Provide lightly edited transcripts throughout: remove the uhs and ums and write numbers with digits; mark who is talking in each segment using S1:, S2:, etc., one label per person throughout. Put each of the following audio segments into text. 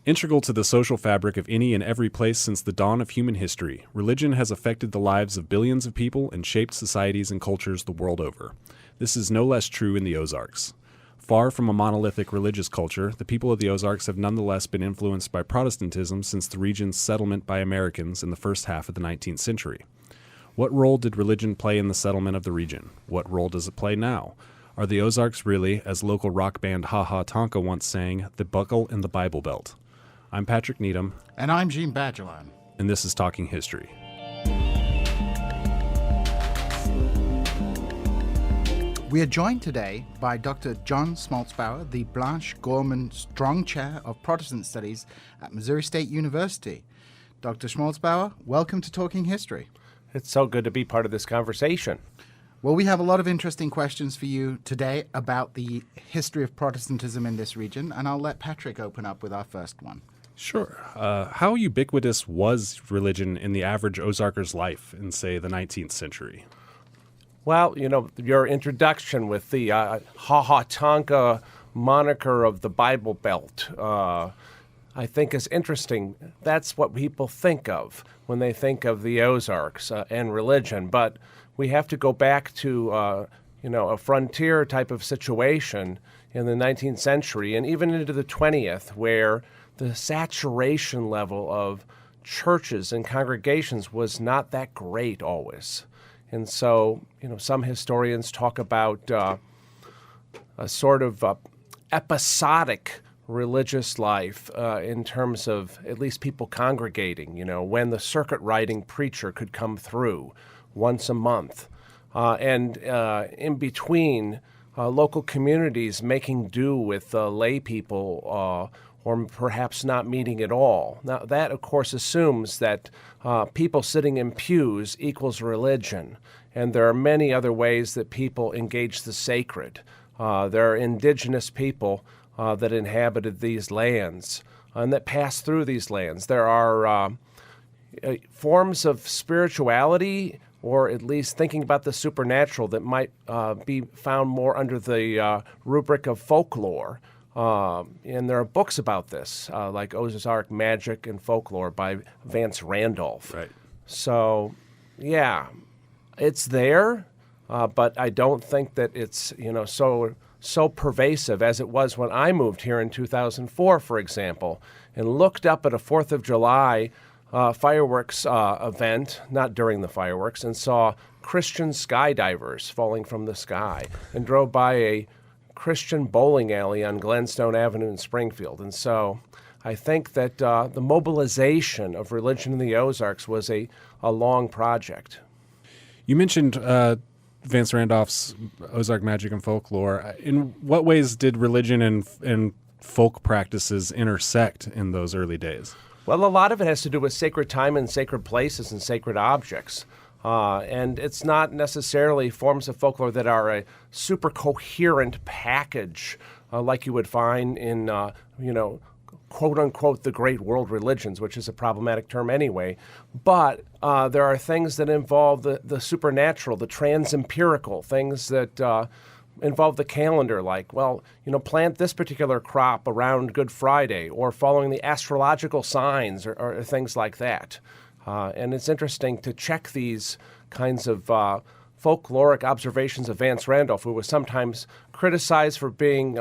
S1: Integral to the social fabric of any and every place since the dawn of human history, religion has affected the lives of billions of people and shaped societies and cultures the world over. This is no less true in the Ozarks. Far from a monolithic religious culture, the people of the Ozarks have nonetheless been influenced by Protestantism since the region's settlement by Americans in the first half of the 19th century. What role did religion play in the settlement of the region? What role does it play now? Are the Ozarks really, as local rock band Ha Ha Tonka once sang, the buckle in the Bible Belt? I'm Patrick Needham.
S2: And I'm Djene Patrick.
S1: And this is Talking History.
S2: We are joined today by Dr. John Schmalzbauer, the Blanche Gorman Strong Chair of Protestant Studies at Missouri State University. Dr. Schmalzbauer, welcome to Talking History.
S3: It's so good to be part of this conversation.
S2: Well, we have a lot of interesting questions for you today about the history of Protestantism in this region, and I'll let Patrick open up with our first one.
S1: Sure. How ubiquitous was religion in the average Ozarker's life in, say, the 19th century?
S3: Well, your introduction with the Ha Ha Tonka moniker of the Bible Belt, I think is interesting. That's what people think of when they think of the Ozarks and religion. But we have to go back to, a frontier type of situation in the 19th century and even into the 20th, where the saturation level of churches and congregations was not that great always. And so, some historians talk about a sort of episodic religious life in terms of at least people congregating, when the circuit riding preacher could come through once a month. And in between, local communities making do with lay people or perhaps not meeting at all. Now, that, of course, assumes that people sitting in pews equals religion, and there are many other ways that people engage the sacred. There are indigenous people that inhabited these lands and that passed through these lands. There are forms of spirituality, or at least thinking about the supernatural, that might be found more under the rubric of folklore. And there are books about this, like Ozark Magic and Folklore by Vance Randolph.
S1: Right.
S3: So, yeah, it's there, but I don't think that it's, so pervasive as it was when I moved here in 2004, for example, and looked up at a 4th of July fireworks event, not during the fireworks, and saw Christian skydivers falling from the sky, and drove by a Christian bowling alley on Glenstone Avenue in Springfield. And so I think that the mobilization of religion in the Ozarks was a long project.
S1: You mentioned Vance Randolph's Ozark Magic and Folklore. In what ways did religion and folk practices intersect in those early days?
S3: Well, a lot of it has to do with sacred time and sacred places and sacred objects. And it's not necessarily forms of folklore that are a super coherent package like you would find in, quote-unquote, the great world religions, which is a problematic term anyway. But there are things that involve the supernatural, the trans-empirical, things that involve the calendar, like, plant this particular crop around Good Friday, or following the astrological signs, or things like that. And it's interesting to check these kinds of folkloric observations of Vance Randolph, who was sometimes criticized for being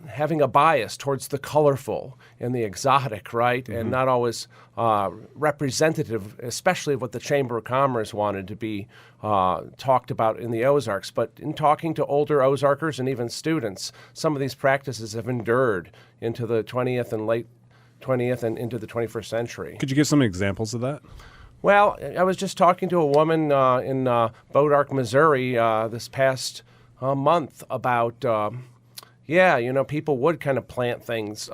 S3: having a bias towards the colorful and the exotic, right? Mm-hmm. And not always representative, especially of what the Chamber of Commerce wanted to be talked about in the Ozarks. But in talking to older Ozarkers and even students, some of these practices have endured into the 20th and late 20th and into the 21st century.
S1: Could you give some examples of that?
S3: Well, I was just talking to a woman in Bodark, Missouri this past month about, people would kind of plant things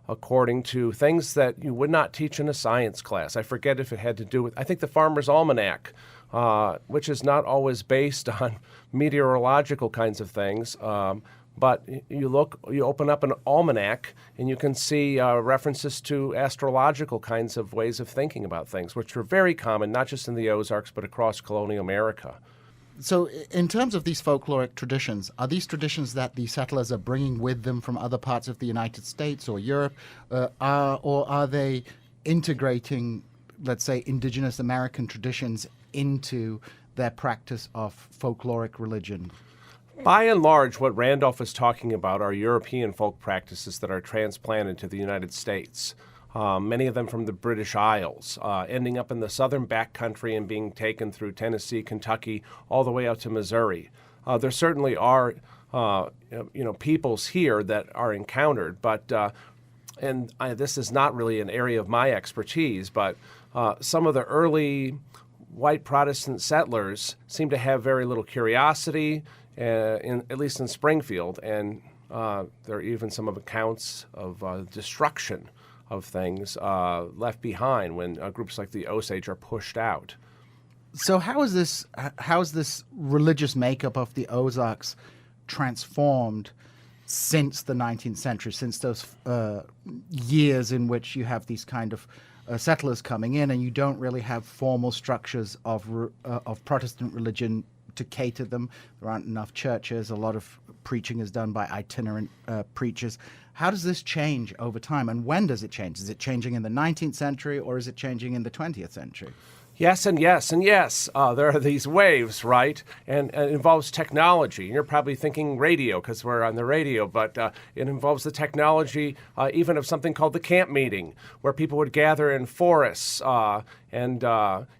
S3: according to things that you would not teach in a science class. I forget if it had to do with, I think, the Farmer's Almanac, which is not always based on meteorological kinds of things. But you open up an almanac, and you can see references to astrological kinds of ways of thinking about things, which are very common, not just in the Ozarks, but across colonial America.
S2: So, in terms of these folkloric traditions, are these traditions that the settlers are bringing with them from other parts of the United States or Europe, or are they integrating, let's say, indigenous American traditions into their practice of folkloric religion?
S3: By and large, what Randolph is talking about are European folk practices that are transplanted to the United States. Many of them from the British Isles, ending up in the southern backcountry and being taken through Tennessee, Kentucky, all the way out to Missouri. There certainly are, peoples here that are encountered, but this is not really an area of my expertise, but some of the early white Protestant settlers seem to have very little curiosity, at least in Springfield, and there are even some accounts of destruction of things left behind when groups like the Osage are pushed out.
S2: So how is this religious makeup of the Ozarks transformed since the 19th century, since those years in which you have these kind of settlers coming in and you don't really have formal structures of Protestant religion to cater them? There aren't enough churches. A lot of preaching is done by itinerant preachers. How does this change over time, and when does it change? Is it changing in the 19th century, or is it changing in the 20th century?
S3: Yes and yes and yes. There are these waves, right? And it involves technology. And you're probably thinking radio because we're on the radio, but it involves the technology even of something called the camp meeting, where people would gather in forests and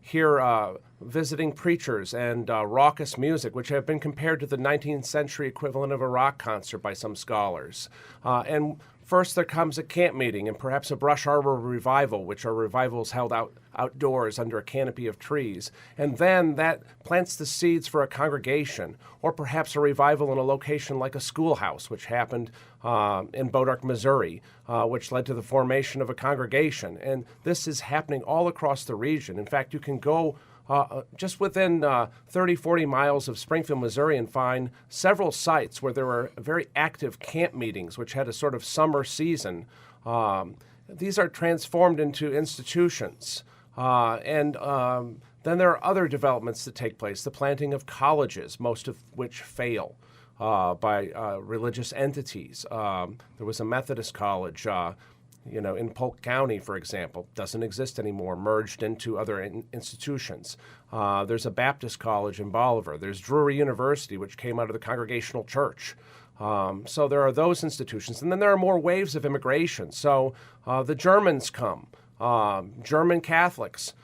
S3: hear visiting preachers and raucous music, which have been compared to the 19th century equivalent of a rock concert by some scholars. And first there comes a camp meeting and perhaps a brush arbor revival, which are revivals held outdoors under a canopy of trees. And then that plants the seeds for a congregation, or perhaps a revival in a location like a schoolhouse, which happened in Bodark, Missouri, which led to the formation of a congregation. And this is happening all across the region. In fact, you can go just within 30, 40 miles of Springfield, Missouri, and find several sites where there were very active camp meetings, which had a sort of summer season. These are transformed into institutions. And then there are other developments that take place, the planting of colleges, most of which fail by religious entities. There was a Methodist college in Polk County, for example, doesn't exist anymore, merged into other institutions. There's a Baptist college in Bolivar. There's Drury University, which came out of the Congregational Church. So there are those institutions. And then there are more waves of immigration. So the Germans come, German Catholics,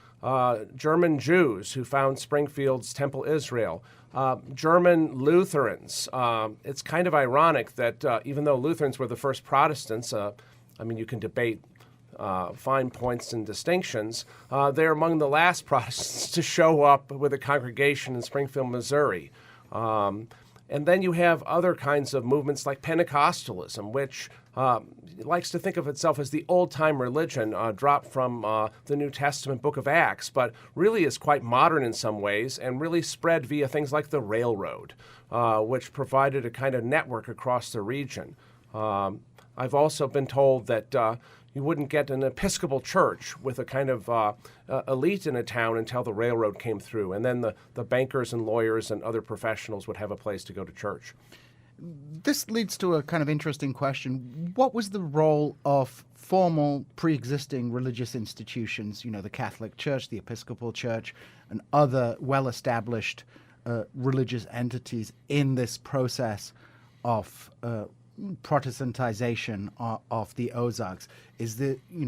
S3: German Jews who found Springfield's Temple Israel, German Lutherans. It's kind of ironic that even though Lutherans were the first Protestants, you can debate fine points and distinctions. They're among the last Protestants to show up with a congregation in Springfield, Missouri. And then you have other kinds of movements like Pentecostalism, which likes to think of itself as the old-time religion dropped from the New Testament book of Acts, but really is quite modern in some ways and really spread via things like the railroad, which provided a kind of network across the region. I've also been told that you wouldn't get an Episcopal church with a kind of elite in a town until the railroad came through, and then the bankers and lawyers and other professionals would have a place to go to church.
S2: This leads to a kind of interesting question. What was the role of formal pre-existing religious institutions, the Catholic Church, the Episcopal Church, and other well-established religious entities in this process of Protestantization of the Ozarks? Is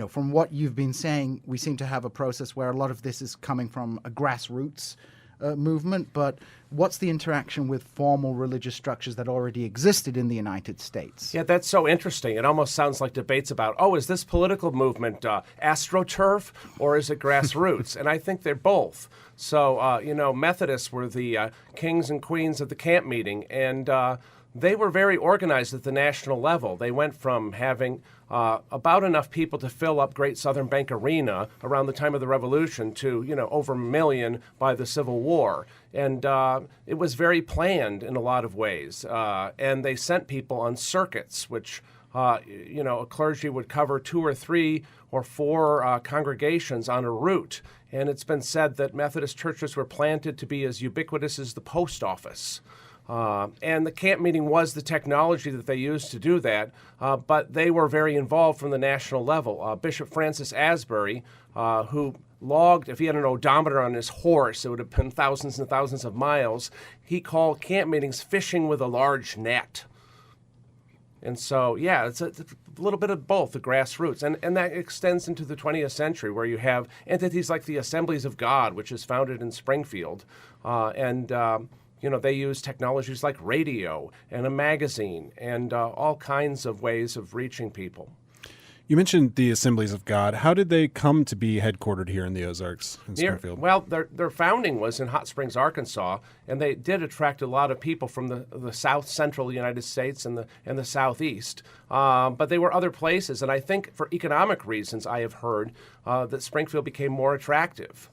S2: from what you've been saying, we seem to have a process where a lot of this is coming from a grassroots movement, but what's the interaction with formal religious structures that already existed in the United States? Yeah,
S3: that's so interesting. It almost sounds like debates about, is this political movement astroturf or is it grassroots? And I think they're both. So, Methodists were the kings and queens of the camp meeting, and they were very organized at the national level. They went from having about enough people to fill up Great Southern Bank Arena around the time of the Revolution to, over 1 million by the Civil War. And it was very planned in a lot of ways. And they sent people on circuits, which, a clergy would cover 2 or 3 or 4 congregations on a route. And it's been said that Methodist churches were planted to be as ubiquitous as the post office. And the camp meeting was the technology that they used to do that, but they were very involved from the national level. Bishop Francis Asbury, who logged, if he had an odometer on his horse, it would have been thousands and thousands of miles. He called camp meetings fishing with a large net. And so, yeah, it's a little bit of both, the grassroots. And that extends into the 20th century, where you have entities like the Assemblies of God, which is founded in Springfield. They use technologies like radio and a magazine and all kinds of ways of reaching people.
S1: You mentioned the Assemblies of God. How did they come to be headquartered here in the Ozarks, in Springfield?
S3: Well, their founding was in Hot Springs, Arkansas, and they did attract a lot of people from the south central United States and the southeast. But they were other places, and I think for economic reasons, I have heard that Springfield became more attractive,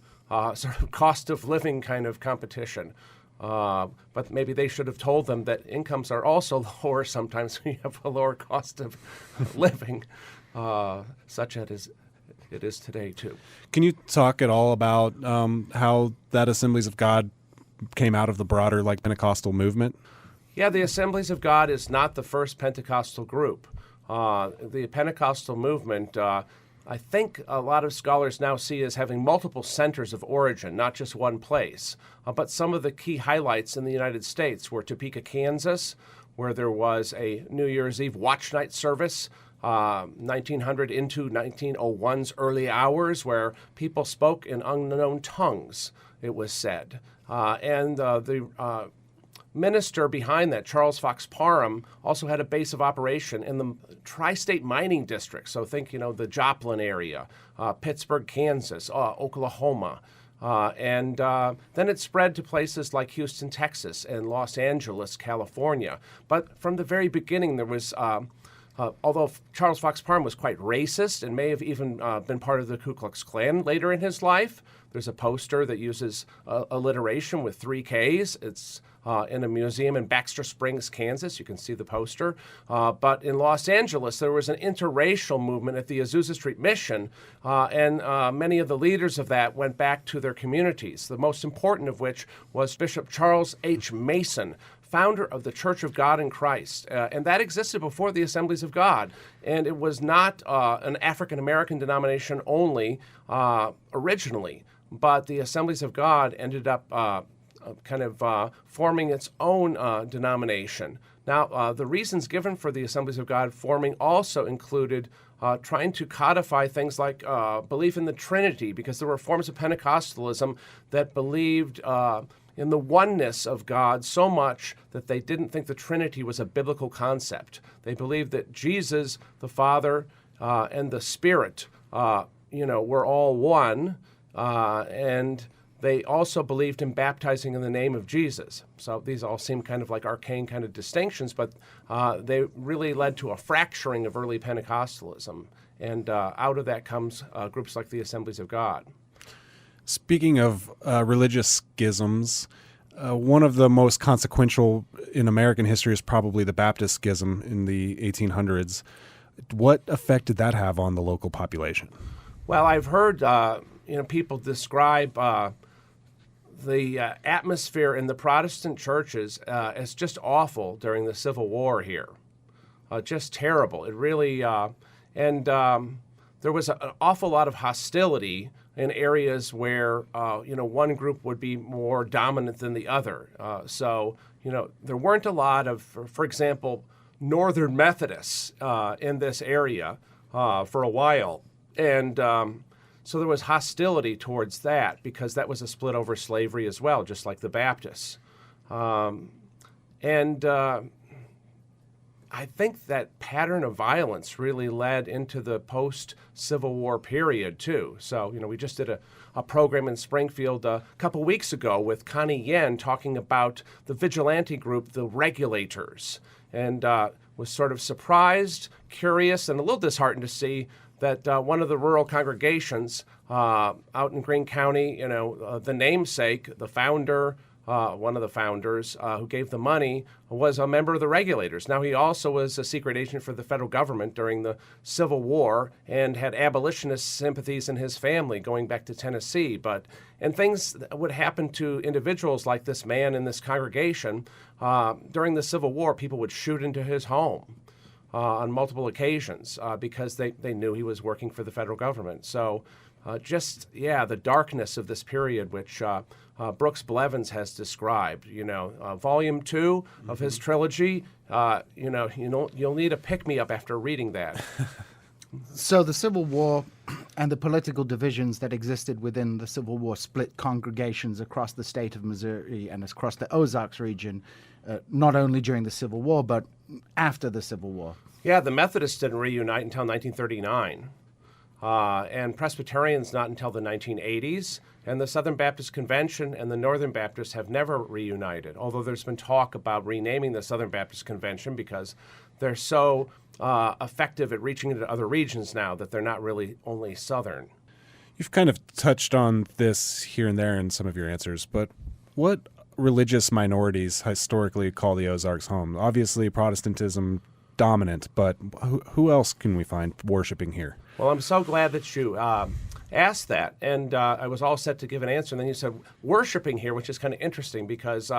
S3: sort of cost of living kind of competition. But maybe they should have told them that incomes are also lower sometimes when you have a lower cost of living. Such as it is today, too.
S1: Can you talk at all about how that Assemblies of God came out of the broader Pentecostal movement?
S3: Yeah, the Assemblies of God is not the first Pentecostal group. The Pentecostal movement, I think a lot of scholars now see as having multiple centers of origin, not just one place. But some of the key highlights in the United States were Topeka, Kansas, where there was a New Year's Eve watch night service, 1900 into 1901's early hours, where people spoke in unknown tongues, it was said. And the minister behind that, Charles Fox Parham, also had a base of operation in the tri-state mining district. So think, the Joplin area, Pittsburgh, Kansas, Oklahoma. And then it spread to places like Houston, Texas, and Los Angeles, California. But from the very beginning, there was... although Charles Fox Parham was quite racist and may have even been part of the Ku Klux Klan later in his life, there's a poster that uses alliteration with 3 Ks. It's in a museum in Baxter Springs, Kansas. You can see the poster. But in Los Angeles, there was an interracial movement at the Azusa Street Mission, and many of the leaders of that went back to their communities, the most important of which was Bishop Charles H. Mason, founder of the Church of God in Christ. And that existed before the Assemblies of God. And it was not an African-American denomination only originally, but the Assemblies of God ended up forming its own denomination. Now, the reasons given for the Assemblies of God forming also included trying to codify things like belief in the Trinity, because there were forms of Pentecostalism that believed in the oneness of God so much that they didn't think the Trinity was a biblical concept. They believed that Jesus, the Father, and the Spirit, were all one, and they also believed in baptizing in the name of Jesus. So these all seem kind of like arcane kind of distinctions, but they really led to a fracturing of early Pentecostalism. And out of that comes groups like the Assemblies of God.
S1: Speaking of religious schisms, one of the most consequential in American history is probably the Baptist schism in the 1800s. What effect did that have on the local population?
S3: Well, I've heard people describe the atmosphere in the Protestant churches as just awful during the Civil War here, just terrible. It really there was an awful lot of hostility in areas where one group would be more dominant than the other. So there weren't a lot of, for example, Northern Methodists in this area for a while, and so there was hostility towards that because that was a split over slavery as well, just like the Baptists. I think that pattern of violence really led into the post-Civil War period, too. So, we just did a program in Springfield a couple weeks ago with Connie Yen talking about the vigilante group, the Regulators, and was sort of surprised, curious, and a little disheartened to see that one of the rural congregations out in Greene County, the namesake, the founder, one of the founders who gave the money, was a member of the regulators. Now, he also was a secret agent for the federal government during the Civil War and had abolitionist sympathies in his family going back to Tennessee. And things would happen to individuals like this man in this congregation. During the Civil War, people would shoot into his home on multiple occasions because they knew he was working for the federal government. So the darkness of this period, which Brooks Blevins has described. Volume 2 of his trilogy. You'll need a pick-me-up after reading that.
S2: So the Civil War and the political divisions that existed within the Civil War split congregations across the state of Missouri and across the Ozarks region, not only during the Civil War, but after the Civil War.
S3: Yeah, the Methodists didn't reunite until 1939. And Presbyterians not until the 1980s, and the Southern Baptist Convention and the Northern Baptists have never reunited, although there's been talk about renaming the Southern Baptist Convention because they're so effective at reaching into other regions now that they're not really only Southern.
S1: You've kind of touched on this here and there in some of your answers, but what religious minorities historically call the Ozarks home? Obviously, Protestantism dominant, but who else can we find worshiping here?
S3: Well, I'm so glad that you asked that, and I was all set to give an answer, and then you said worshiping here, which is kind of interesting because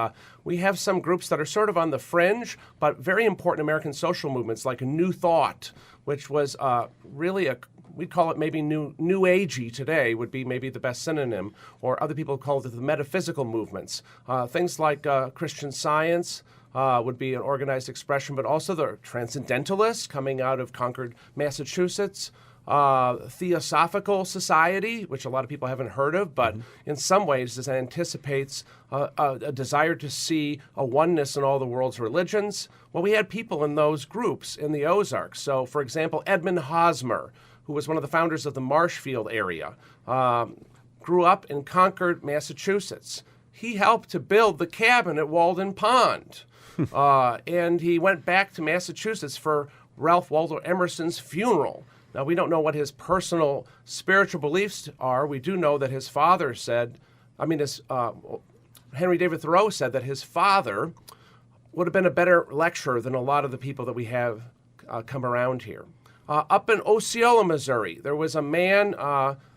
S3: we have some groups that are sort of on the fringe, but very important American social movements like New Thought, which was really we'd call it maybe new agey today would be maybe the best synonym, or other people call it the metaphysical movements. Things like Christian Science would be an organized expression, but also the Transcendentalists coming out of Concord, Massachusetts. Theosophical Society, which a lot of people haven't heard of, but in some ways this anticipates a desire to see a oneness in all the world's religions. Well, we had people in those groups in the Ozarks. So, for example, Edmund Hosmer, who was one of the founders of the Marshfield area, grew up in Concord, Massachusetts. He helped to build the cabin at Walden Pond. And he went back to Massachusetts for Ralph Waldo Emerson's funeral. Now, we don't know what his personal spiritual beliefs are. We do know that his father said, Henry David Thoreau said that his father would have been a better lecturer than a lot of the people that we have come around here. Up in Osceola, Missouri, there was a man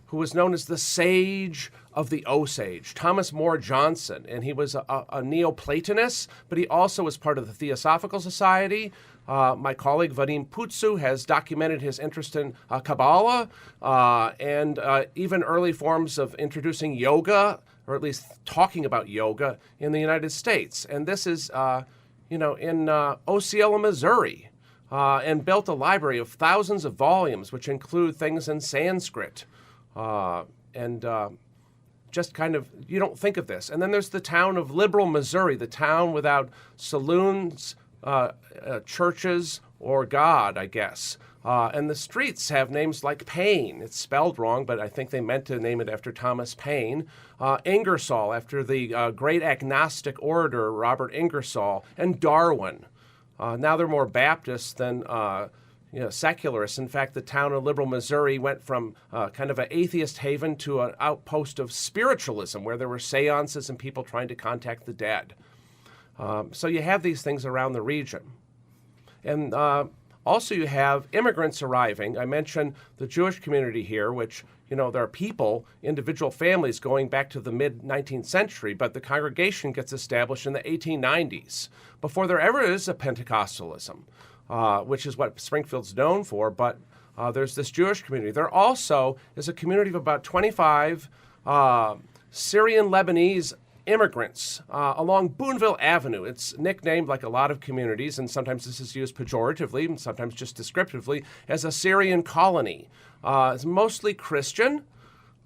S3: who was known as the Sage of the Osage, Thomas More Johnson, and he was a Neoplatonist, but he also was part of the Theosophical Society. My colleague Vadim Putsu has documented his interest in Kabbalah and even early forms of introducing yoga, or at least talking about yoga in the United States. And this is, in Osceola, Missouri, and built a library of thousands of volumes, which include things in Sanskrit. Just kind of, you don't think of this. And then there's the town of Liberal, Missouri, the town without saloons, churches, or God, I guess. And the streets have names like Paine. It's spelled wrong, but I think they meant to name it after Thomas Paine. Ingersoll, after the great agnostic orator Robert Ingersoll. And Darwin. Now they're more Baptist than secularists. In fact, the town of Liberal, Missouri went from kind of an atheist haven to an outpost of spiritualism, where there were seances and people trying to contact the dead. So you have these things around the region. And also you have immigrants arriving. I mentioned the Jewish community here, which, there are people, individual families going back to the mid-19th century, but the congregation gets established in the 1890s, before there ever is a Pentecostalism, which is what Springfield's known for, but there's this Jewish community. There also is a community of about 25 Syrian Lebanese immigrants along Boonville Avenue. It's nicknamed, like a lot of communities, and sometimes this is used pejoratively and sometimes just descriptively, as a Syrian colony. It's mostly Christian,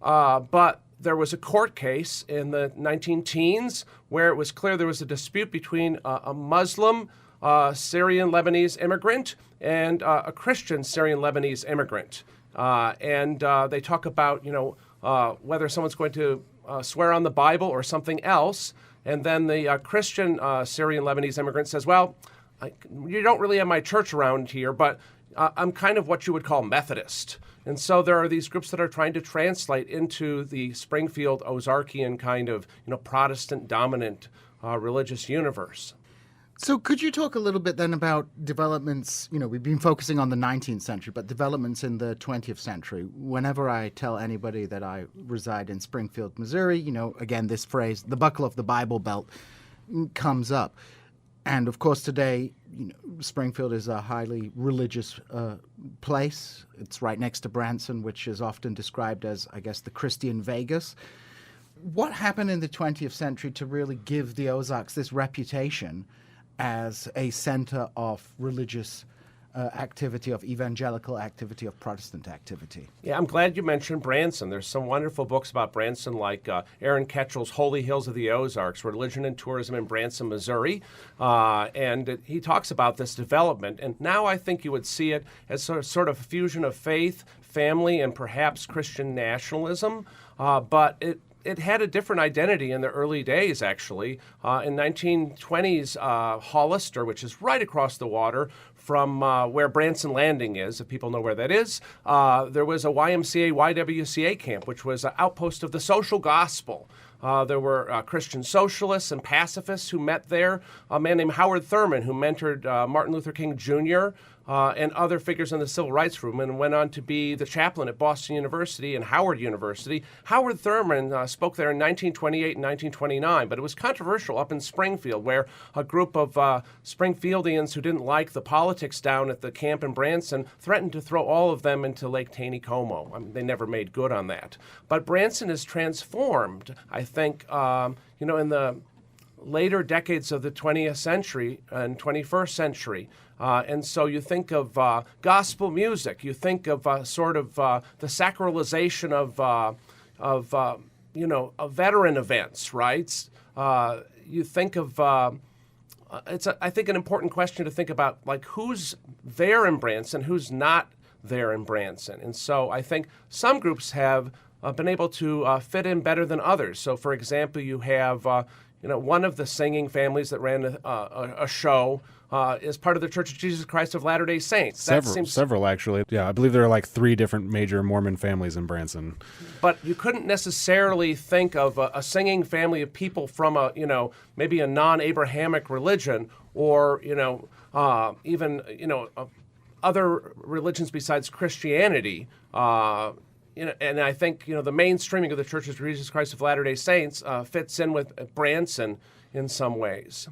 S3: but there was a court case in the 19-teens where it was clear there was a dispute between a Muslim Syrian Lebanese immigrant and a Christian Syrian Lebanese immigrant. And they talk about, whether someone's going to swear on the Bible or something else. And then the Christian Syrian Lebanese immigrant says, well, you don't really have my church around here, but I'm kind of what you would call Methodist. And so there are these groups that are trying to translate into the Springfield Ozarkian kind of, Protestant dominant religious universe.
S2: So could you talk a little bit then about developments, we've been focusing on the 19th century, but developments in the 20th century. Whenever I tell anybody that I reside in Springfield, Missouri, again, this phrase, the buckle of the Bible Belt, comes up. And of course, today, Springfield is a highly religious place. It's right next to Branson, which is often described as, I guess, the Christian Vegas. What happened in the 20th century to really give the Ozarks this reputation as a center of religious activity, of evangelical activity, of Protestant activity?
S3: Yeah, I'm glad you mentioned Branson. There's some wonderful books about Branson, like Aaron Ketchell's Holy Hills of the Ozarks, Religion and Tourism in Branson, Missouri. And he talks about this development. And now I think you would see it as sort of a fusion of faith, family, and perhaps Christian nationalism. But it had a different identity in the early days, actually. In 1920s, Hollister, which is right across the water from where Branson Landing is, if people know where that is, there was a YMCA, YWCA camp, which was an outpost of the social gospel. There were Christian socialists and pacifists who met there. A man named Howard Thurman, who mentored Martin Luther King Jr., and other figures in the civil rights movement, and went on to be the chaplain at Boston University and Howard University. Howard Thurman spoke there in 1928 and 1929, but it was controversial up in Springfield, where a group of Springfieldians who didn't like the politics down at the camp in Branson threatened to throw all of them into Lake Taneycomo. I mean, they never made good on that. But Branson is transformed, I think, in the later decades of the 20th century and 21st century. And so you think of gospel music, you think of sort of the sacralization of veteran events, right? You think of it's I think an important question to think about, like who's there in Branson, who's not there in Branson. And so I think some groups have been able to fit in better than others. So, for example, you have one of the singing families that ran a show is part of the Church of Jesus Christ of Latter-day Saints.
S1: Several, actually. Yeah, I believe there are like 3 different major Mormon families in Branson.
S3: But you couldn't necessarily think of a singing family of people from maybe a non-Abrahamic religion, or even other religions besides Christianity. And I think the mainstreaming of the Church of Jesus Christ of Latter-day Saints fits in with Branson in some ways.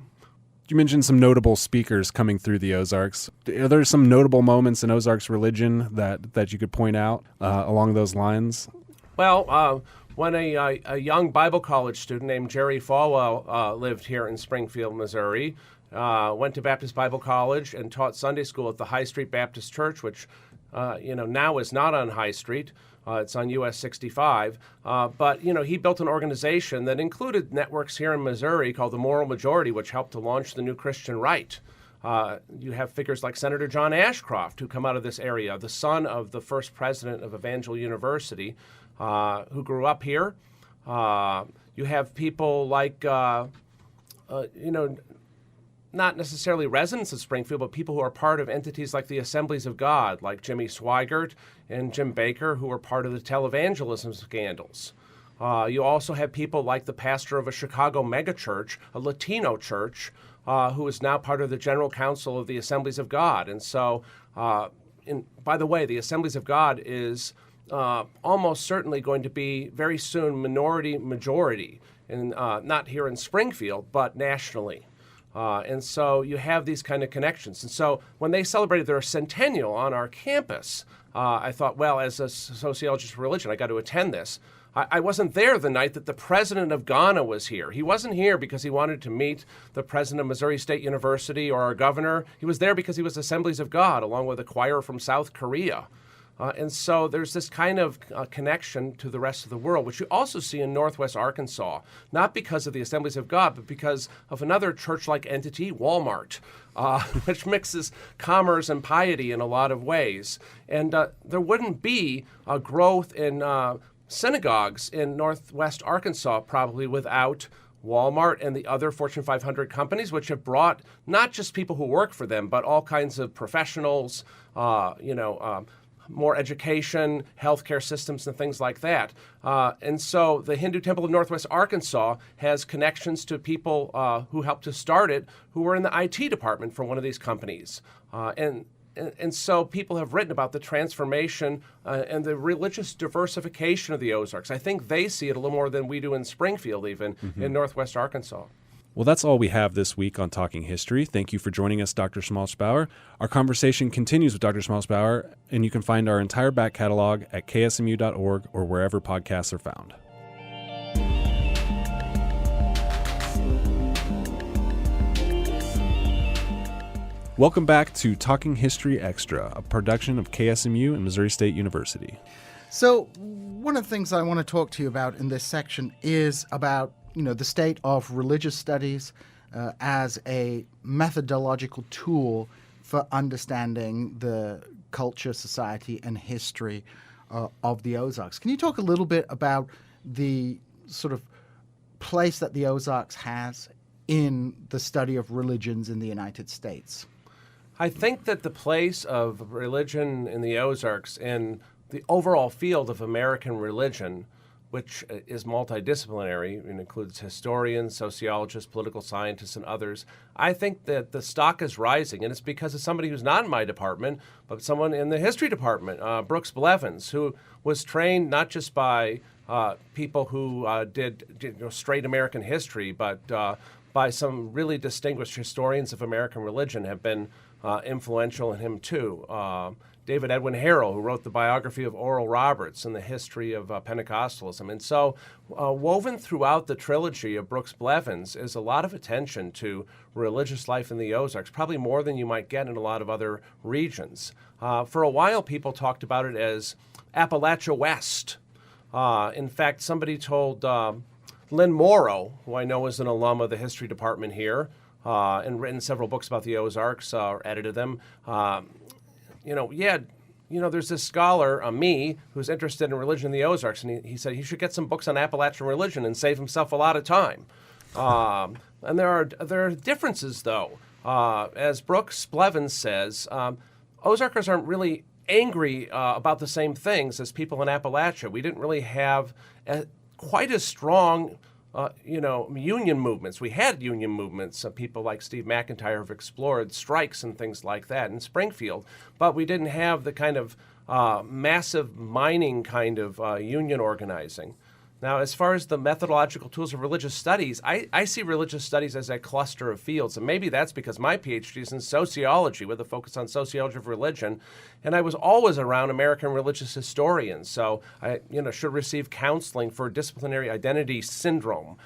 S1: You mentioned some notable speakers coming through the Ozarks. Are there some notable moments in Ozarks religion that you could point out along those lines?
S3: Well, when a young Bible college student named Jerry Falwell lived here in Springfield, Missouri, went to Baptist Bible College and taught Sunday school at the High Street Baptist Church, which now is not on High Street. It's on US 65. But he built an organization that included networks here in Missouri called the Moral Majority, which helped to launch the New Christian Right. You have figures like Senator John Ashcroft, who come out of this area, the son of the first president of Evangel University, who grew up here. You have people like, not necessarily residents of Springfield, but people who are part of entities like the Assemblies of God, like Jimmy Swigert and Jim Baker, who were part of the televangelism scandals. You also have people like the pastor of a Chicago megachurch, a Latino church, who is now part of the General Council of the Assemblies of God. And so, by the way, the Assemblies of God is almost certainly going to be very soon minority-majority, and not here in Springfield, but nationally. And so you have these kind of connections. And so when they celebrated their centennial on our campus, I thought, well, as a sociologist of religion, I got to attend this. I wasn't there the night that the president of Ghana was here. He wasn't here because he wanted to meet the president of Missouri State University or our governor. He was there because he was Assemblies of God, along with a choir from South Korea. And so there's this kind of connection to the rest of the world, which you also see in Northwest Arkansas, not because of the Assemblies of God, but because of another church-like entity, Walmart, which mixes commerce and piety in a lot of ways. And there wouldn't be a growth in synagogues in Northwest Arkansas probably without Walmart and the other Fortune 500 companies, which have brought not just people who work for them, but all kinds of professionals, more education, healthcare systems, and things like that. And so the Hindu Temple of Northwest Arkansas has connections to people who helped to start it, who were in the IT department for one of these companies. And so people have written about the transformation and the religious diversification of the Ozarks. I think they see it a little more than we do in Springfield, even in Northwest Arkansas.
S1: Well, that's all we have this week on Talking History. Thank you for joining us, Dr. Schmalzbauer. Our conversation continues with Dr. Schmalzbauer, and you can find our entire back catalog at ksmu.org or wherever podcasts are found. Welcome back to Talking History Extra, a production of KSMU and Missouri State University.
S2: So one of the things I want to talk to you about in this section is about, the state of religious studies as a methodological tool for understanding the culture, society, and history of the Ozarks. Can you talk a little bit about the sort of place that the Ozarks has in the study of religions in the United States?
S3: I think that the place of religion in the Ozarks in the overall field of American religion, which is multidisciplinary and includes historians, sociologists, political scientists, and others, I think that the stock is rising, and it's because of somebody who's not in my department, but someone in the history department, Brooks Blevins, who was trained not just by people who did straight American history, but by some really distinguished historians of American religion have been influential in him too. David Edwin Harrell, who wrote the biography of Oral Roberts and the history of Pentecostalism. And so woven throughout the trilogy of Brooks Blevins is a lot of attention to religious life in the Ozarks, probably more than you might get in a lot of other regions. For a while, people talked about it as Appalachia West. In fact, somebody told Lynn Morrow, who I know is an alum of the history department here, and written several books about the Ozarks, or edited them, there's this scholar, me, who's interested in religion in the Ozarks, and he said he should get some books on Appalachian religion and save himself a lot of time. And there are differences, though. As Brooks Blevins says, Ozarkers aren't really angry about the same things as people in Appalachia. We didn't really have quite as strong union movements. We had union movements. People like Steve McIntyre have explored strikes and things like that in Springfield, but we didn't have the kind of massive mining kind of union organizing. Now, as far as the methodological tools of religious studies, I see religious studies as a cluster of fields, and maybe that's because my PhD is in sociology with a focus on sociology of religion, and I was always around American religious historians, so I should receive counseling for disciplinary identity syndrome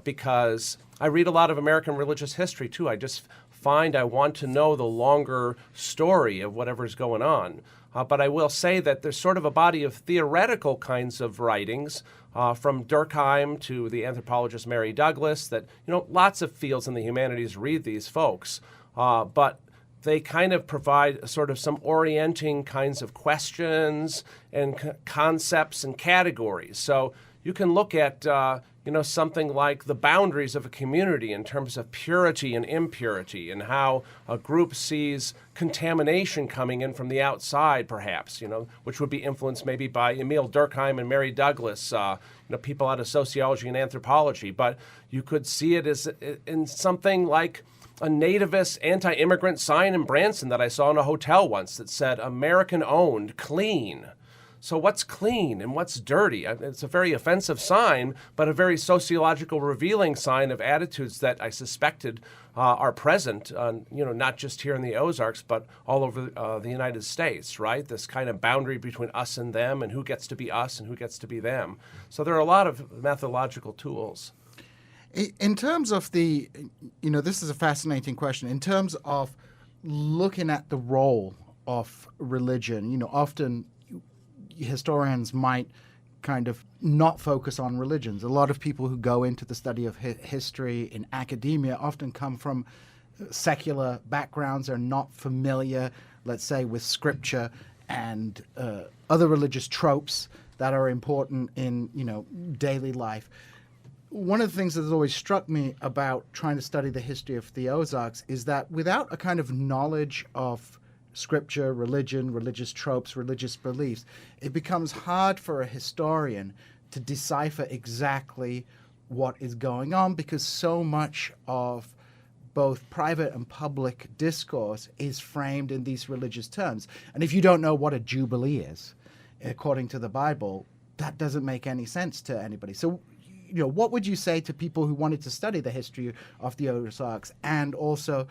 S3: because I read a lot of American religious history, too. I just find I want to know the longer story of whatever's going on. But I will say that there's sort of a body of theoretical kinds of writings from Durkheim to the anthropologist Mary Douglas that, lots of fields in the humanities read these folks. But they kind of provide sort of some orienting kinds of questions and concepts and categories. So you can look at, something like the boundaries of a community in terms of purity and impurity and how a group sees contamination coming in from the outside, perhaps, which would be influenced maybe by Emile Durkheim and Mary Douglas, people out of sociology and anthropology. But you could see it as in something like a nativist anti-immigrant sign in Branson that I saw in a hotel once that said, American-owned, clean. So what's clean and what's dirty? It's a very offensive sign, but a very sociological revealing sign of attitudes that I suspected are present, not just here in the Ozarks, but all over the United States, right? This kind of boundary between us and them and who gets to be us and who gets to be them. So there are a lot of methodological tools.
S2: In terms of this is a fascinating question. In terms of looking at the role of religion, often historians might kind of not focus on religions. A lot of people who go into the study of history in academia often come from secular backgrounds. They're not familiar, let's say, with scripture and other religious tropes that are important in, daily life. one of the things that has always struck me about trying to study the history of the Ozarks is that without a kind of knowledge of scripture, religion, religious tropes, religious beliefs, it becomes hard for a historian to decipher exactly what is going on, because so much of both private and public discourse is framed in these religious terms. And if you don't know what a jubilee is, according to the Bible, that doesn't make any sense to anybody. So, what would you say to people who wanted to study the history of the Ozarks and also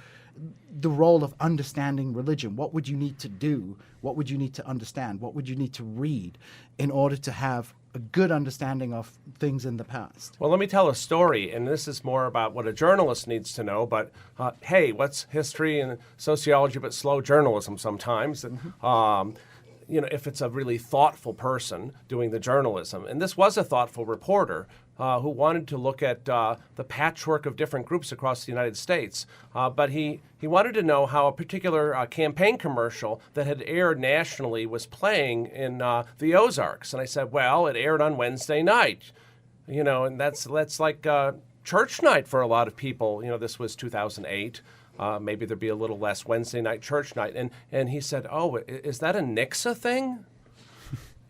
S2: the role of understanding religion? What would you need to do? What would you need to understand? What would you need to read in order to have a good understanding of things in the past?
S3: Well, let me tell a story, and this is more about what a journalist needs to know, but hey, what's history and sociology but slow journalism sometimes? If it's a really thoughtful person doing the journalism. And this was a thoughtful reporter who wanted to look at the patchwork of different groups across the United States. But he wanted to know how a particular campaign commercial that had aired nationally was playing in the Ozarks. And I said, well, it aired on Wednesday night. And that's like church night for a lot of people. This was 2008. Maybe there'd be a little less Wednesday night church night. And he said, oh, is that a Nixa thing?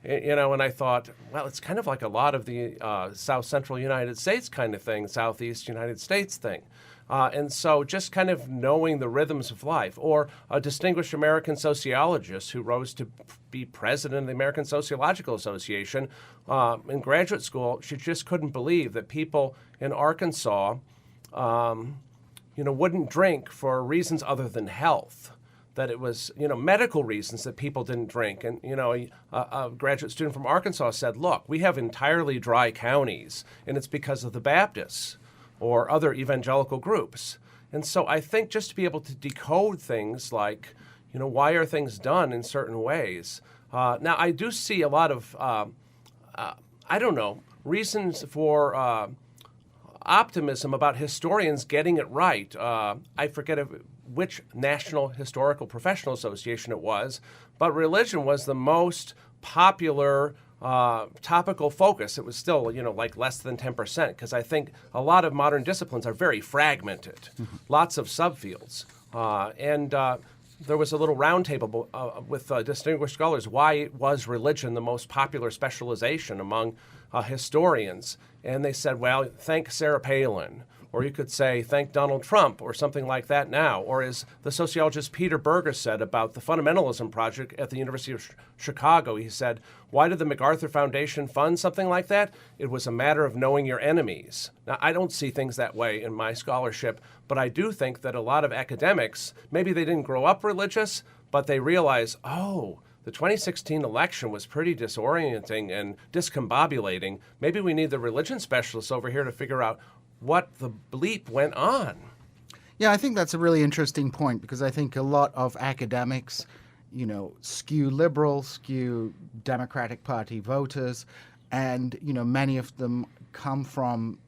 S3: And I thought, well, it's kind of like a lot of the South Central United States kind of thing, Southeast United States thing. And so just kind of knowing the rhythms of life. Or a distinguished American sociologist who rose to be president of the American Sociological Association in graduate school, she just couldn't believe that people in Arkansas wouldn't drink for reasons other than health, that it was, medical reasons that people didn't drink. And, a graduate student from Arkansas said, look, we have entirely dry counties, and it's because of the Baptists or other evangelical groups. And so I think just to be able to decode things like, why are things done in certain ways? Now, I do see a lot of, reasons for optimism about historians getting it right. I forget which National Historical Professional Association it was, but religion was the most popular topical focus. It was still, like less than 10%, because I think a lot of modern disciplines are very fragmented, lots of subfields. And there was a little roundtable with distinguished scholars. Why was religion the most popular specialization among historians? And they said, well, thank Sarah Palin. Or you could say, thank Donald Trump, or something like that now. Or as the sociologist Peter Berger said about the Fundamentalism Project at the University of Chicago, he said, why did the MacArthur Foundation fund something like that? It was a matter of knowing your enemies. Now, I don't see things that way in my scholarship, but I do think that a lot of academics, maybe they didn't grow up religious, but they realize, oh, the 2016 election was pretty disorienting and discombobulating. Maybe we need the religion specialists over here to figure out what the bleep went on.
S2: Yeah, I think that's a really interesting point, because I think a lot of academics, skew liberal, skew Democratic Party voters, and, many of them come from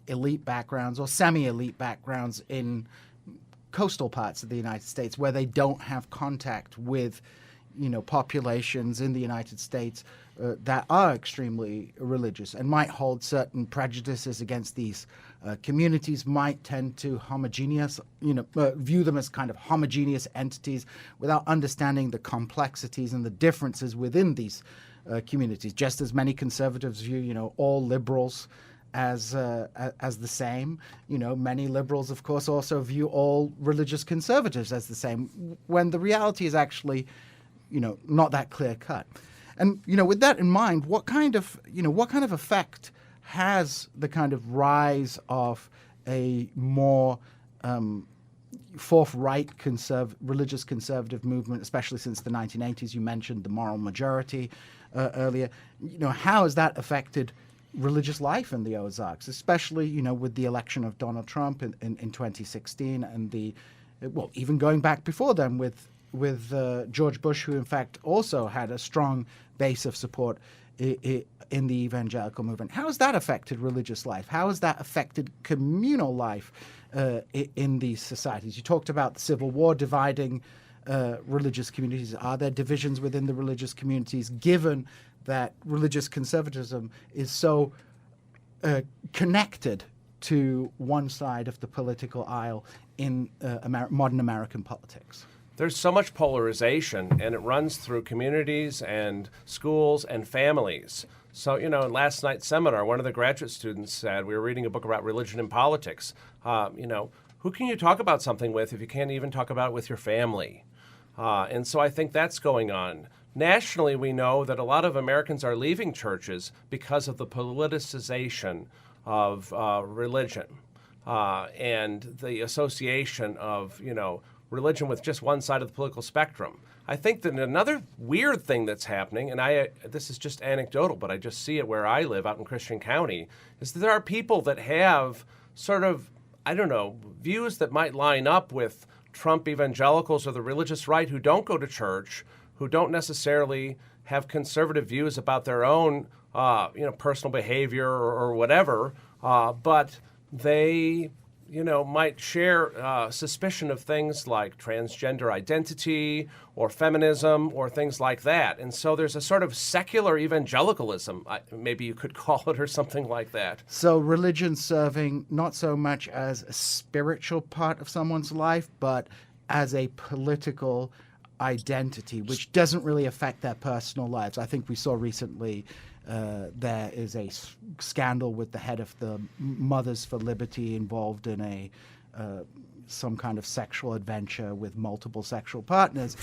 S2: elite backgrounds or semi-elite backgrounds in coastal parts of the United States where they don't have contact with populations in the United States that are extremely religious and might hold certain prejudices against these communities, might tend to view them as kind of homogeneous entities without understanding the complexities and the differences within these communities. Just as many conservatives view, all liberals as the same. Many liberals, of course, also view all religious conservatives as the same, when the reality is actually not that clear cut. And with that in mind, what kind of effect has the kind of rise of a more forthright religious conservative movement, especially since the 1980s? You mentioned the moral majority earlier. How has that affected religious life in the Ozarks, especially with the election of Donald Trump in 2016, and even going back before then with George Bush, who in fact also had a strong base of support in the evangelical movement? How has that affected religious life? How has that affected communal life in these societies? You talked about the Civil War dividing religious communities. Are there divisions within the religious communities, given that religious conservatism is so connected to one side of the political aisle in modern American politics?
S3: There's so much polarization, and it runs through communities and schools and families. So, in last night's seminar, one of the graduate students said, we were reading a book about religion and politics, who can you talk about something with if you can't even talk about it with your family? And so I think that's going on. Nationally, we know that a lot of Americans are leaving churches because of the politicization of religion and the association of, religion with just one side of the political spectrum. I think that another weird thing that's happening, and this is just anecdotal, but I just see it where I live out in Christian County, is that there are people that have sort of, views that might line up with Trump evangelicals or the religious right who don't go to church, who don't necessarily have conservative views about their own, personal behavior or whatever, but they might share suspicion of things like transgender identity or feminism or things like that. And so there's a sort of secular evangelicalism, maybe you could call it, or something like that.
S2: So religion serving not so much as a spiritual part of someone's life, but as a political identity, which doesn't really affect their personal lives. I think we saw recently there is a scandal with the head of the Mothers for Liberty involved in some kind of sexual adventure with multiple sexual partners.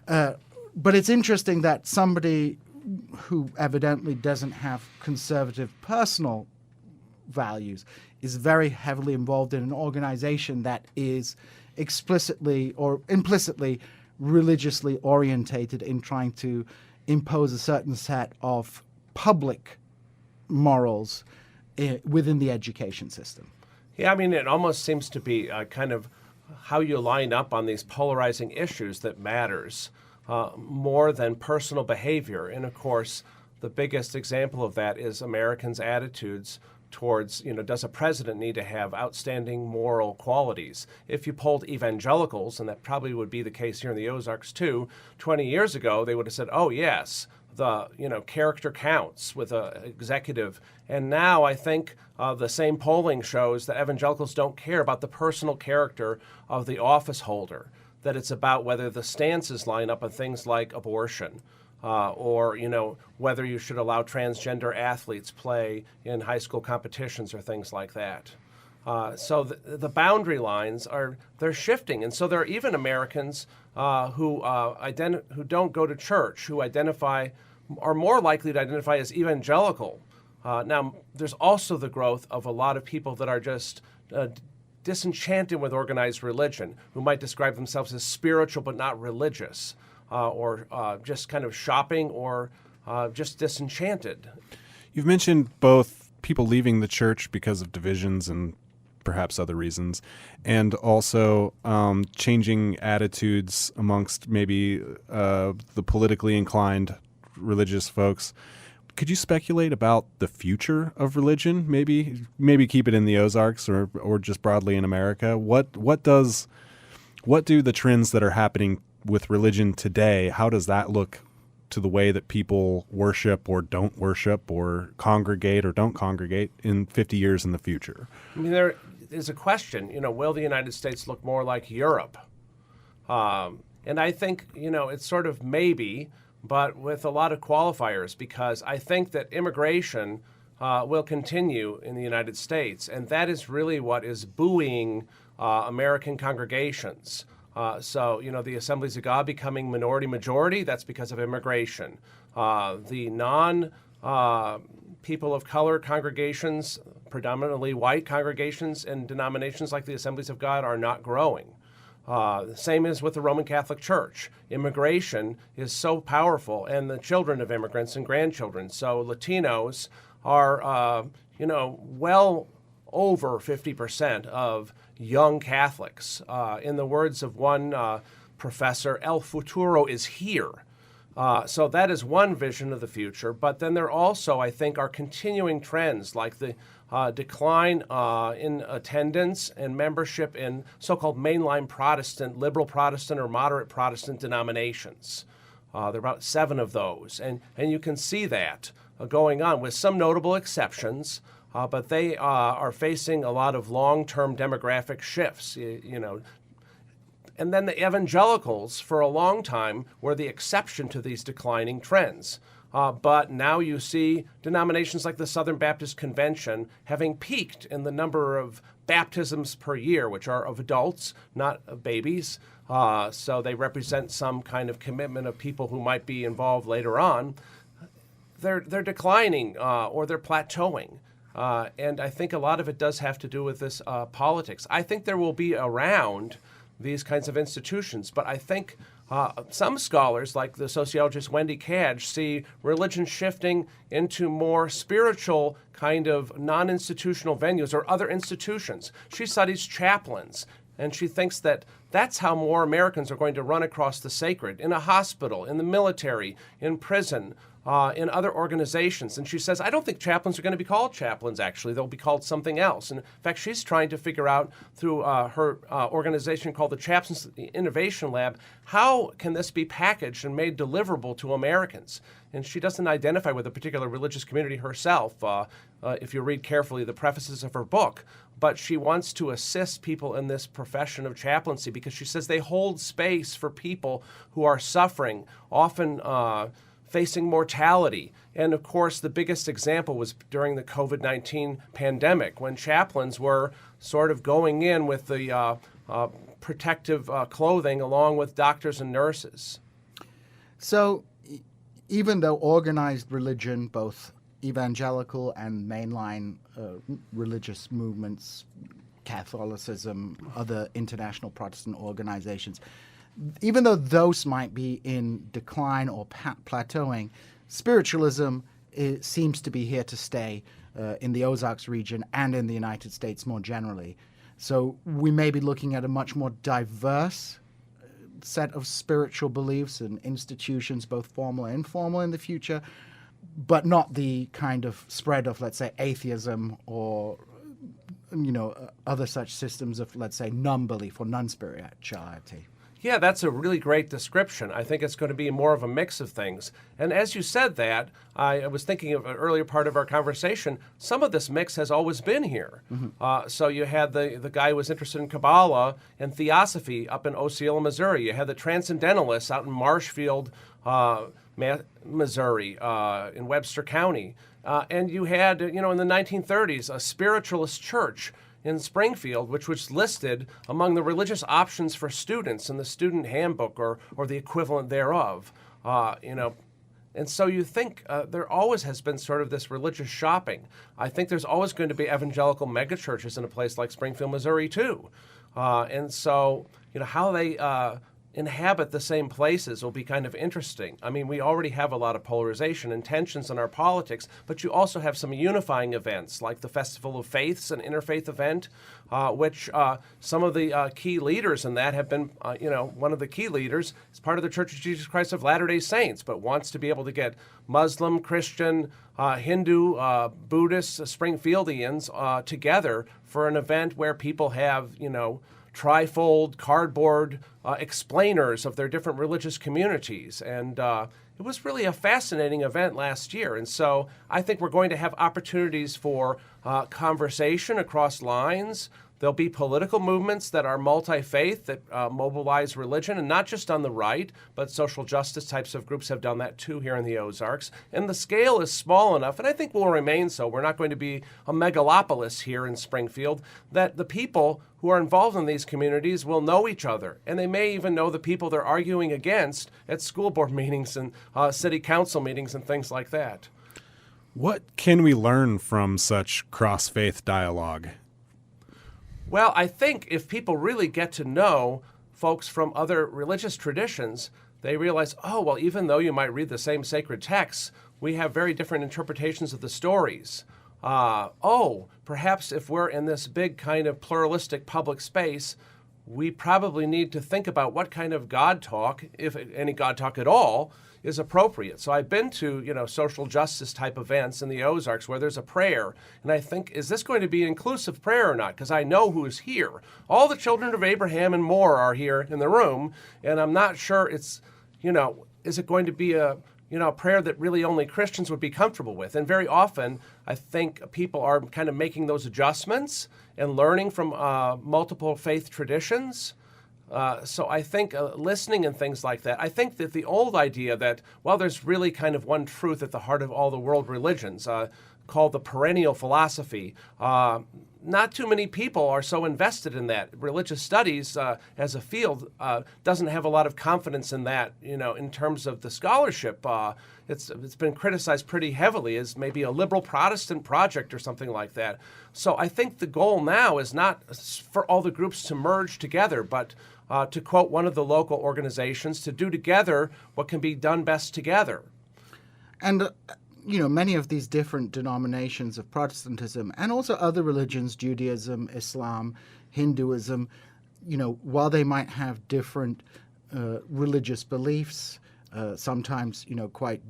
S2: But it's interesting that somebody who evidently doesn't have conservative personal values is very heavily involved in an organization that is explicitly or implicitly religiously orientated in trying to impose a certain set of public morals within the education system.
S3: Yeah, it almost seems to be kind of how you line up on these polarizing issues that matters more than personal behavior. And of course, the biggest example of that is Americans' attitudes towards, does a president need to have outstanding moral qualities? If you polled evangelicals, and that probably would be the case here in the Ozarks too, 20 years ago, they would have said, oh, yes, the character counts with an executive. And now I think the same polling shows that evangelicals don't care about the personal character of the office holder, that it's about whether the stances line up on things like abortion, or whether you should allow transgender athletes play in high school competitions or things like that. So the boundary lines they're shifting, and so there are even Americans who don't go to church, who are more likely to identify as evangelical. Now, there's also the growth of a lot of people that are just disenchanted with organized religion, who might describe themselves as spiritual but not religious. Or just kind of shopping, or just disenchanted.
S1: You've mentioned both people leaving the church because of divisions and perhaps other reasons, and also changing attitudes amongst maybe the politically inclined religious folks. Could you speculate about the future of religion? Maybe keep it in the Ozarks or just broadly in America. What do the trends that are happening with religion today, how does that look to the way that people worship or don't worship or congregate or don't congregate in 50 years in the future?
S3: There is a question, will the United States look more like Europe? And I think, it's sort of maybe, but with a lot of qualifiers, because I think that immigration will continue in the United States, and that is really what is buoying American congregations. So, the Assemblies of God becoming minority-majority, that's because of immigration. The non-people of color congregations, predominantly white congregations and denominations like the Assemblies of God are not growing. The same is with the Roman Catholic Church. Immigration is so powerful, and the children of immigrants and grandchildren. So Latinos are, well over 50% of young Catholics. In the words of one professor, El Futuro is here. So that is one vision of the future. But then there also, I think, are continuing trends like the decline in attendance and membership in so-called mainline Protestant, liberal Protestant, or moderate Protestant denominations. There are about 7 of those. And you can see that going on with some notable exceptions. but they are facing a lot of long-term demographic shifts, And then the evangelicals, for a long time, were the exception to these declining trends. But now you see denominations like the Southern Baptist Convention having peaked in the number of baptisms per year, which are of adults, not of babies. So they represent some kind of commitment of people who might be involved later on. They're declining or they're plateauing. And I think a lot of it does have to do with this politics. I think there will be around these kinds of institutions, but I think some scholars, like the sociologist Wendy Cadge, see religion shifting into more spiritual kind of non-institutional venues or other institutions. She studies chaplains, and she thinks that that's how more Americans are going to run across the sacred, in a hospital, in the military, in prison, in other organizations. And she says, I don't think chaplains are going to be called chaplains, actually. They'll be called something else. And in fact, she's trying to figure out through her organization called the Chaplains Innovation Lab, how can this be packaged and made deliverable to Americans? And she doesn't identify with a particular religious community herself, if you read carefully the prefaces of her book. But she wants to assist people in this profession of chaplaincy because she says they hold space for people who are suffering, often facing mortality. And of course, the biggest example was during the COVID-19 pandemic, when chaplains were sort of going in with the protective clothing along with doctors and nurses.
S2: So even though organized religion, both evangelical and mainline religious movements, Catholicism, other international Protestant organizations, even though those might be in decline or plateauing, spiritualism seems to be here to stay in the Ozarks region and in the United States more generally. So we may be looking at a much more diverse set of spiritual beliefs and institutions, both formal and informal, in the future, but not the kind of spread of, let's say, atheism or other such systems of, let's say, non-belief or non-spirituality.
S3: Yeah, that's a really great description. I think it's going to be more of a mix of things. And as you said that, I was thinking of an earlier part of our conversation, some of this mix has always been here. Mm-hmm. So you had the guy who was interested in Kabbalah and Theosophy up in Osceola, Missouri. You had the Transcendentalists out in Marshfield, Missouri, in Webster County. And you had, in the 1930s, a spiritualist church in Springfield, which was listed among the religious options for students in the student handbook or the equivalent thereof. And so you think there always has been sort of this religious shopping. I think there's always going to be evangelical megachurches in a place like Springfield, Missouri, too. And so, how they inhabit the same places will be kind of interesting. I mean, we already have a lot of polarization and tensions in our politics, but you also have some unifying events like the Festival of Faiths, an interfaith event, which some of the key leaders in that have been, one of the key leaders is part of the Church of Jesus Christ of Latter-day Saints, but wants to be able to get Muslim, Christian, Hindu, Buddhist, Springfieldians together for an event where people have, trifold cardboard explainers of their different religious communities. And it was really a fascinating event last year. And so I think we're going to have opportunities for conversation across lines. There'll be political movements that are multi-faith, that mobilize religion, and not just on the right, but social justice types of groups have done that too here in the Ozarks. And the scale is small enough, and I think will remain so. We're not going to be a megalopolis here in Springfield, that the people who are involved in these communities will know each other. And they may even know the people they're arguing against at school board meetings and city council meetings and things like that.
S1: What can we learn from such cross-faith dialogue?
S3: Well, I think if people really get to know folks from other religious traditions, they realize, even though you might read the same sacred texts, we have very different interpretations of the stories. Perhaps if we're in this big kind of pluralistic public space, we probably need to think about what kind of God talk, if any God talk at all, is appropriate. So I've been to, social justice type events in the Ozarks where there's a prayer, and I think, is this going to be an inclusive prayer or not? Because I know who is here. All the children of Abraham and more are here in the room, and I'm not sure it's, is it going to be a a prayer that really only Christians would be comfortable with. And very often, I think people are kind of making those adjustments and learning from multiple faith traditions. So I think listening and things like that, I think that the old idea that, well, there's really kind of one truth at the heart of all the world religions, called the perennial philosophy. Not too many people are so invested in that. Religious studies as a field doesn't have a lot of confidence in that, in terms of the scholarship. It's been criticized pretty heavily as maybe a liberal Protestant project or something like that. So I think the goal now is not for all the groups to merge together, but to quote one of the local organizations, to do together what can be done best together.
S2: And many of these different denominations of Protestantism and also other religions, Judaism, Islam, Hinduism, while they might have different religious beliefs, sometimes, quite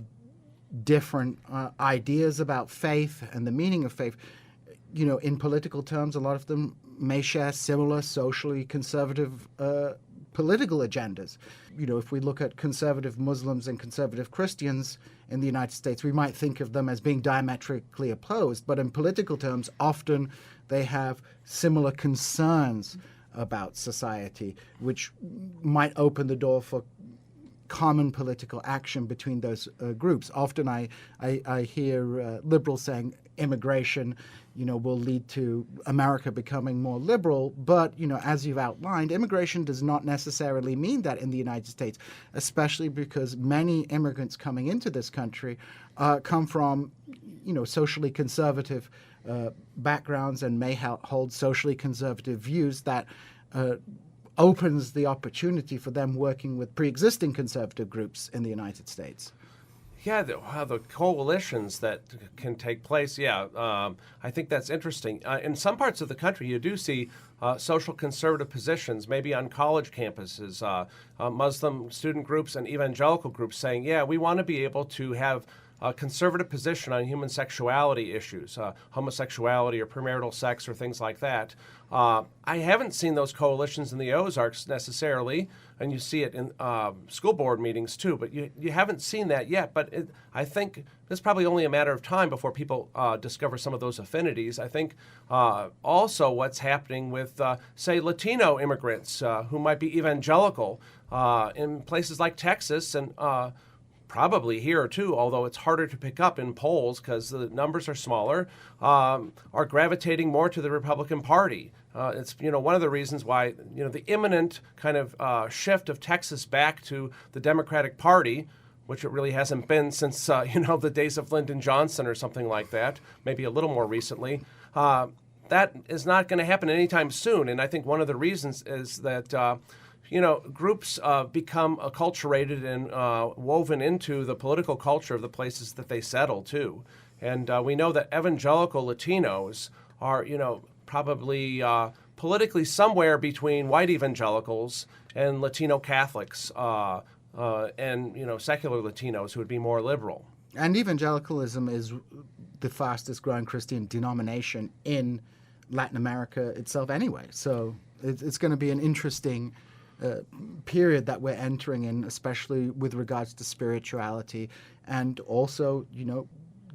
S2: different ideas about faith and the meaning of faith, in political terms, a lot of them may share similar socially conservative political agendas. If we look at conservative Muslims and conservative Christians in the United States, we might think of them as being diametrically opposed, but in political terms, often they have similar concerns about society, which might open the door for common political action between those groups. Often I hear liberals saying immigration, will lead to America becoming more liberal. But, as you've outlined, immigration does not necessarily mean that in the United States, especially because many immigrants coming into this country come from, socially conservative backgrounds and may hold socially conservative views that opens the opportunity for them working with pre-existing conservative groups in the United States.
S3: Yeah, the coalitions that can take place, I think that's interesting. In some parts of the country, you do see social conservative positions, maybe on college campuses, Muslim student groups and evangelical groups saying, we want to be able to have a conservative position on human sexuality issues, homosexuality or premarital sex or things like that. I haven't seen those coalitions in the Ozarks necessarily, and you see it in school board meetings too, but you haven't seen that yet. But I think it's probably only a matter of time before people discover some of those affinities. I think also what's happening with, say, Latino immigrants who might be evangelical in places like Texas and probably here too, although it's harder to pick up in polls because the numbers are smaller, are gravitating more to the Republican Party. It's one of the reasons why the imminent kind of shift of Texas back to the Democratic Party, which it really hasn't been since the days of Lyndon Johnson or something like that, maybe a little more recently. That is not going to happen anytime soon, and I think one of the reasons is that. Groups become acculturated and woven into the political culture of the places that they settle, too. And we know that evangelical Latinos are, probably politically somewhere between white evangelicals and Latino Catholics and, secular Latinos who would be more liberal.
S2: And evangelicalism is the fastest growing Christian denomination in Latin America itself anyway. So it's going to be an interesting period that we're entering in, especially with regards to spirituality and also,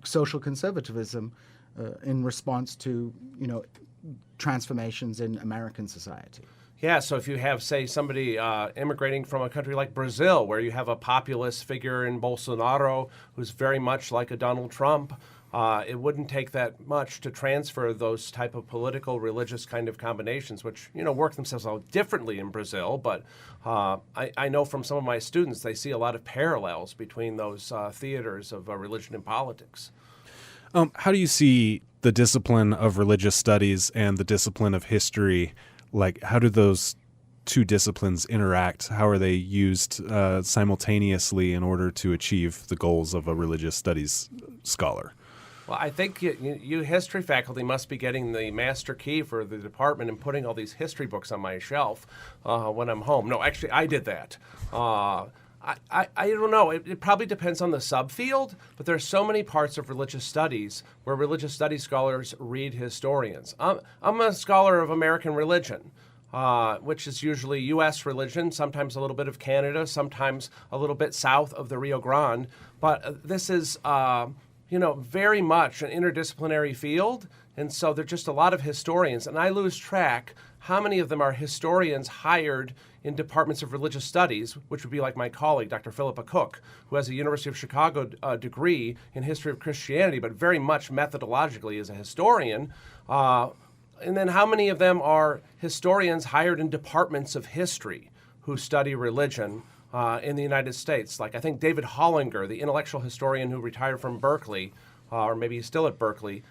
S2: social conservatism in response to, transformations in American society.
S3: Yeah, so if you have, say, somebody immigrating from a country like Brazil, where you have a populist figure in Bolsonaro who's very much like a Donald Trump, it wouldn't take that much to transfer those type of political, religious kind of combinations, which, work themselves out differently in Brazil. But I know from some of my students, they see a lot of parallels between those theaters of religion and politics.
S1: How do you see the discipline of religious studies and the discipline of history? Like, how do those two disciplines interact? How are they used simultaneously in order to achieve the goals of a religious studies scholar?
S3: Well, I think you history faculty must be getting the master key for the department and putting all these history books on my shelf when I'm home. No, actually, I did that. I don't know. It probably depends on the subfield, but there are so many parts of religious studies where religious studies scholars read historians. I'm a scholar of American religion. which is usually U.S. religion, sometimes a little bit of Canada, sometimes a little bit south of the Rio Grande. But this is, very much an interdisciplinary field, and so there are just a lot of historians. And I lose track how many of them are historians hired in departments of religious studies, which would be like my colleague, Dr. Philippa Cook, who has a University of Chicago degree in history of Christianity, but very much methodologically is a historian. And then how many of them are historians hired in departments of history who study religion in the United States? Like I think David Hollinger, the intellectual historian who retired from Berkeley, or maybe he's still at Berkeley,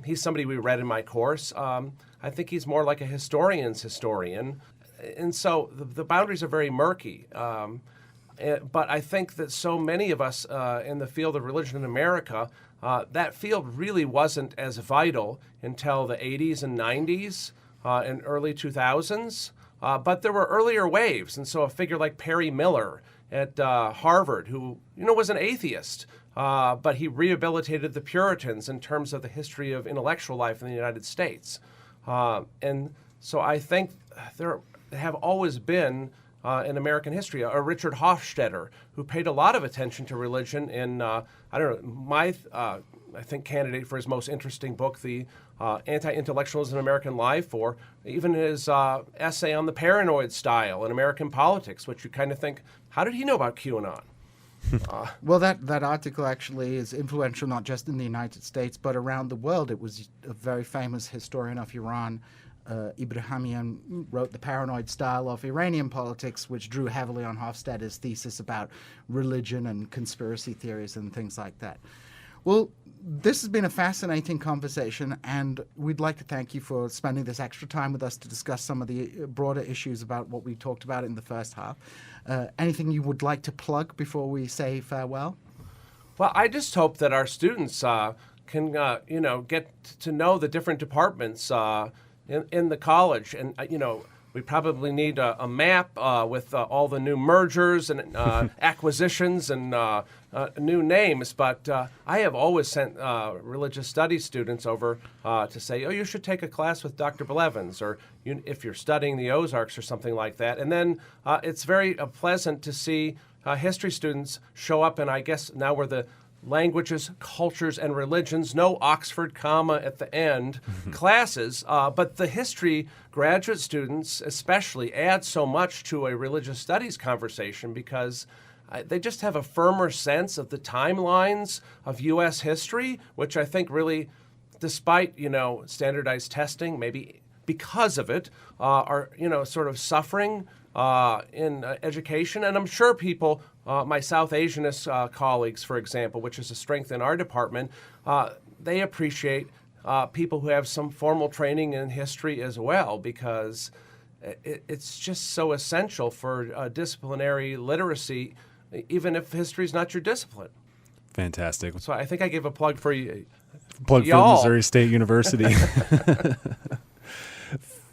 S3: he's somebody we read in my course. I think he's more like a historian's historian. And so the boundaries are very murky. But I think that so many of us in the field of religion in America, that field really wasn't as vital until the 80s and 90s and early 2000s. But there were earlier waves. And so a figure like Perry Miller at Harvard, who was an atheist, but he rehabilitated the Puritans in terms of the history of intellectual life in the United States. And so I think there have always been in American history a Richard Hofstadter who paid a lot of attention to religion in, I think candidate for his most interesting book, the Anti-Intellectualism in American Life, or even his essay on the paranoid style in American politics, which you kind of think, how did he know about QAnon?
S2: Well, that article actually is influential not just in the United States, but around the world. It was a very famous historian of Iran, Ibrahimian, wrote The Paranoid Style of Iranian Politics, which drew heavily on Hofstadter's thesis about religion and conspiracy theories and things like that. Well, this has been a fascinating conversation, and we'd like to thank you for spending this extra time with us to discuss some of the broader issues about what we talked about in the first half. Anything you would like to plug before we say farewell?
S3: Well, I just hope that our students can, get to know the different departments in the college. And, we probably need a map with all the new mergers and acquisitions and new names. But I have always sent religious studies students over to say, you should take a class with Dr. Blevins, or if you're studying the Ozarks or something like that. And then it's very pleasant to see history students show up, and I guess now we're the languages, cultures, and religions, no Oxford comma at the end, classes, but the history graduate students especially add so much to a religious studies conversation because they just have a firmer sense of the timelines of U.S. history, which I think really, despite, standardized testing, maybe because of it, are, sort of suffering in education. And I'm sure people, my South Asianist colleagues, for example, which is a strength in our department, they appreciate people who have some formal training in history as well, because it's just so essential for disciplinary literacy, even if history is not your discipline.
S1: Fantastic.
S3: So I think I gave a plug for you.
S1: Plug for Missouri State University.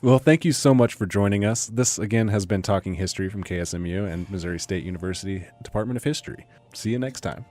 S1: Well, thank you so much for joining us. This, again, has been Talking History from KSMU and Missouri State University Department of History. See you next time.